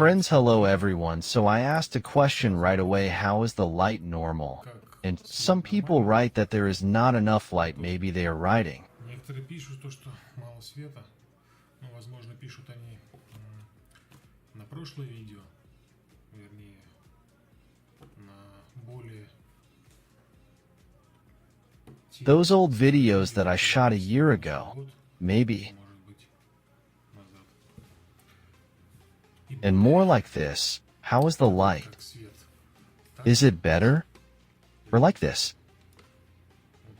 Friends, hello everyone. So I asked a question right away, how is the light normal? And some people write that there is not enough light, maybe they are writing. Некоторые пишут то, что мало света, но, возможно, пишут они на прошлое видео, вернее, на более... Those old videos that I shot a year ago, maybe. And more like this, how is the light? Is it better? Or like this?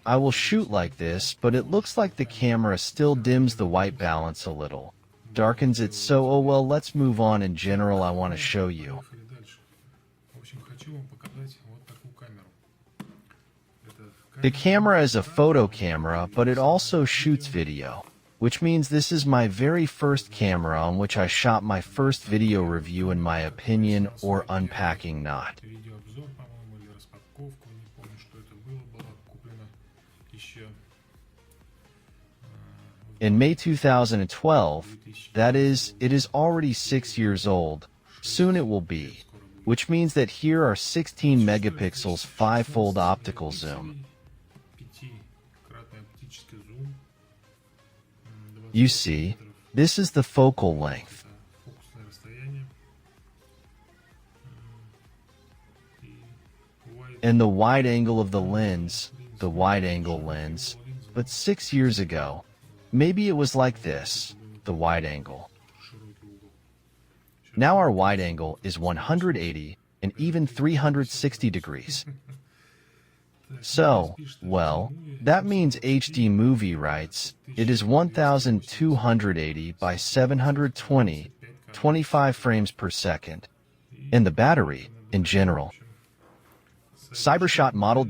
I will shoot like this, but it looks like the camera still dims the white balance a little. Darkens it so, oh well, let's move on. In general, I want to show you. The camera is a photo camera, but it also shoots video, which means this is my very first camera on which I shot my first video review, in my opinion, or unpacking not. In May 2012, that is, it is already 6 years old, soon it will be, which means that here are 16 megapixels 5-fold optical zoom. You see, this is the focal length. And the wide angle of the lens, the wide angle lens, but 6 years ago, maybe it was like this, the wide angle. Now our wide angle is 180 and even 360 degrees. So, well, that means HD movie writes, it is 1280 by 720, 25 frames per second. And the battery, in general. Cybershot model I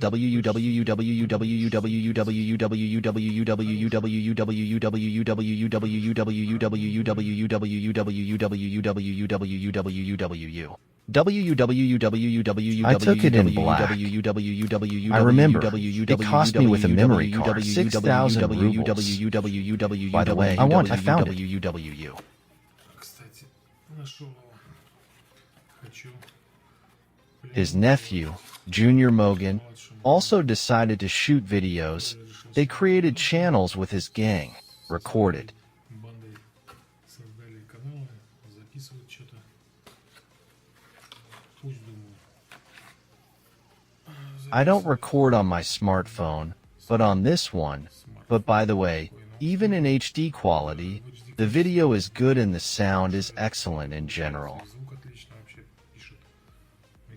took it in black. I remember, it cost me with a memory card 6,000 rubles. By the way, I found it. His nephew, Junior Mogan, also decided to shoot videos. They created channels with his gang, recorded. I don't record on my smartphone, but on this one. But by the way, even in HD quality, the video is good and the sound is excellent in general.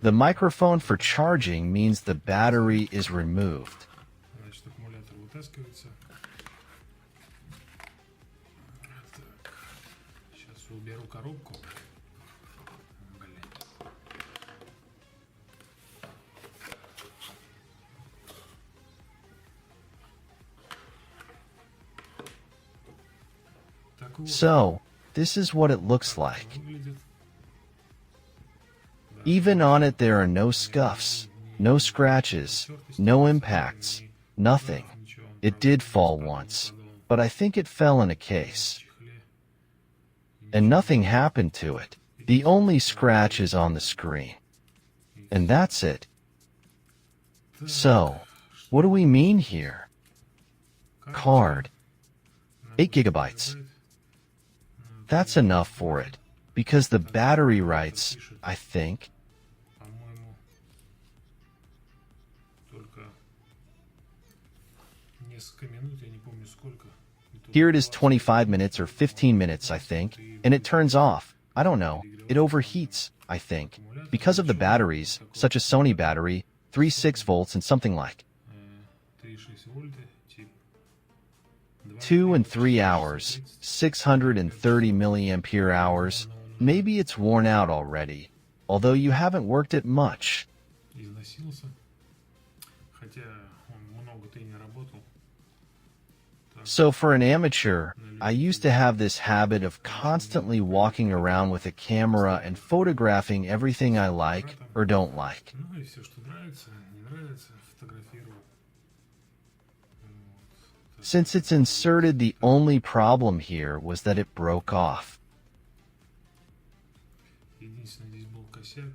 The microphone for charging means the battery is removed. So, this is what it looks like. Even on it there are no scuffs, no scratches, no impacts, nothing. It did fall once, but I think it fell in a case. And nothing happened to it. The only scratch is on the screen. And that's it. So, what do we mean here? Card. 8 gigabytes. That's enough for it, because the battery writes, I think. Here it is 25 minutes or 15 minutes, I think, and it turns off. I don't know. It overheats, I think, because of the batteries, such as Sony battery, 3.6 volts and something like 2 and 3 hours, 630 milliampere hours. Maybe it's worn out already, although you haven't worked it much. So for an amateur, I used to have this habit of constantly walking around with a camera and photographing everything I like or don't like. Since it's inserted, the only problem here was that it broke off. косяк.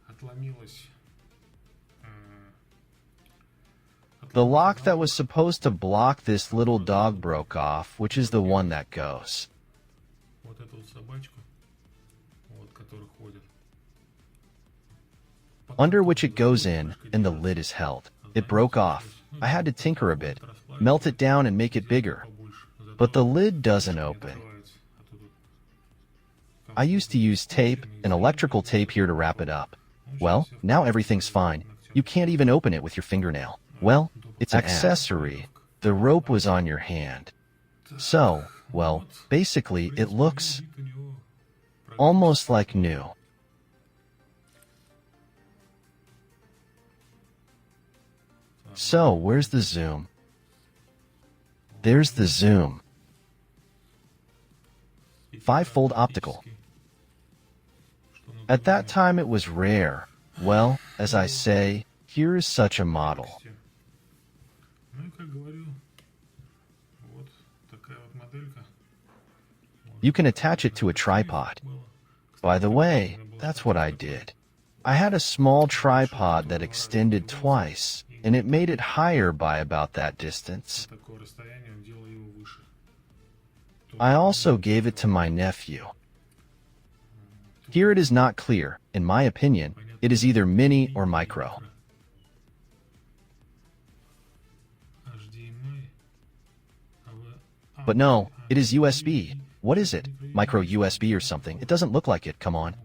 Отломилась. The lock that was supposed to block this little dog broke off, which is the one that goes. Вот эту вот собачку, вот, которая ходит. Under which it goes in, and the lid is held. It broke off. I had to tinker a bit, melt it down and make it bigger. But the lid doesn't open. I used to use tape and electrical tape here to wrap it up. Well, now everything's fine. You can't even open it with your fingernail. Well, it's an accessory. The rope was on your hand. So, well, basically it looks almost like new. So, where's the zoom? There's the zoom. 5-fold optical. At that time it was rare. Well, as I say, here is such a model. You can attach it to a tripod. By the way, that's what I did. I had a small tripod that extended twice, and it made it higher by about that distance. I also gave it to my nephew. Here it is not clear. In my opinion, it is either mini or micro. But no, it is USB. What is it? Micro USB or something? It doesn't look like it, come on.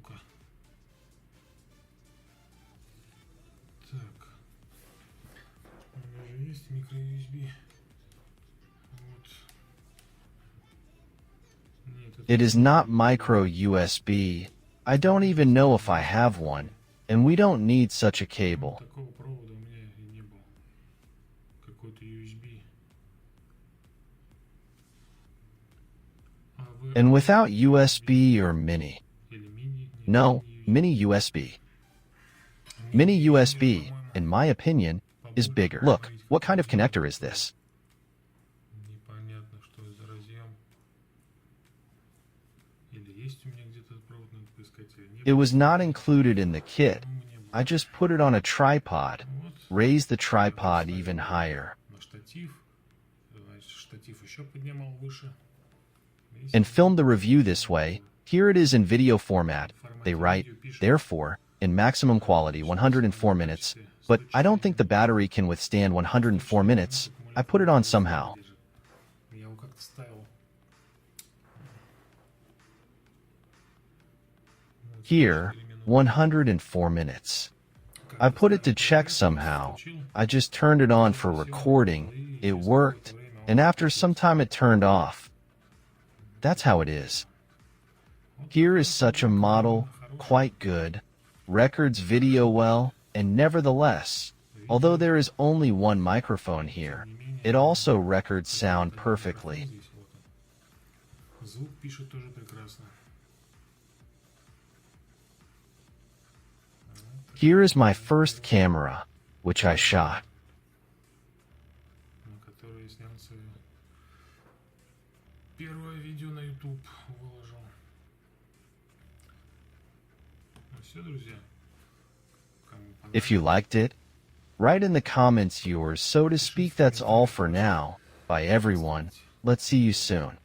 It is not micro USB. I don't even know if I have one, and we don't need such a cable. And without USB or mini. No, mini USB. Mini USB, in my opinion, is bigger. Look, what kind of connector is this? It was not included in the kit. I just put it on a tripod, raised the tripod even higher, and filmed the review this way. Here it is in video format. They write, therefore, in maximum quality 104 minutes, but I don't think the battery can withstand 104 minutes. I put it on somehow. Here, 104 minutes. I put it to check somehow. I just turned it on for recording. It worked, and after some time it turned off. That's how it is. Here is such a model, quite good, records video well, and nevertheless, although there is only one microphone here, it also records sound perfectly. Here is my first camera, which I shot. If you liked it, write in the comments yours. So to speak, that's all for now. Bye everyone. Let's see you soon.